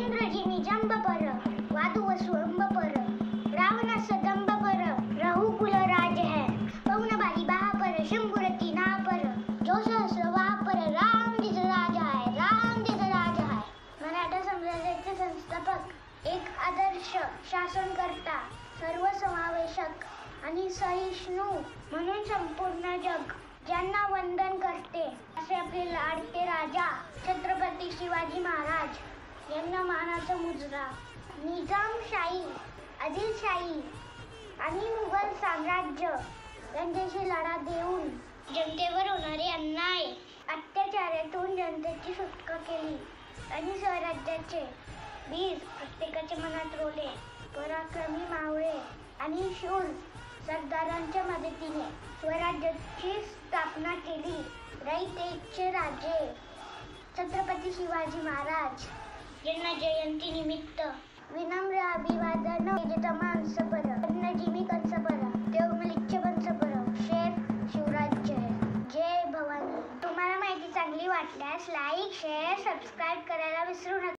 इंद्रजिनी जंबपर वादुवसु अंबपर रावणास दंबपर रघुकुल राज है पवन बाली बहापर शंभुरती नापर जो सहस्र वापर राम जिज राजा है राम जिज राजा है। मराठा साम्राज्याचे संस्थापक एक आदर्श शासनकर्ता सर्वसमावेशक आणि सहिष्णू म्हणून संपूर्ण जग ज्यांना वंदन करते असे आपले लाडके राजा छत्रपती शिवाजी महाराज यांना मानाचा मुजरा। निजामशाही आदिलशाही आणि मुघल साम्राज्य यांच्याशी लढा देऊन जनतेवर होणारे अन्याय अत्याचारातून जनतेची सुटका केली आणि स्वराज्याचे बीज प्रत्येकाच्या मनात रोवले। पराक्रमी मावळे आणि शूर सरदारांच्या मदतीने स्वराज्याची स्थापना केली। रयतेचे राजे छत्रपती शिवाजी महाराज यांना जयंती निमित्त विनम्र अभिवादन। मानसपर नजीमी कंसपर देवमलिच्छ वंशपर शेर शिवराज्य जय भवानी। तुम्हाला माहिती चांगली वाटल्यास लाईक शेअर सबस्क्राईब करायला विसरू नका।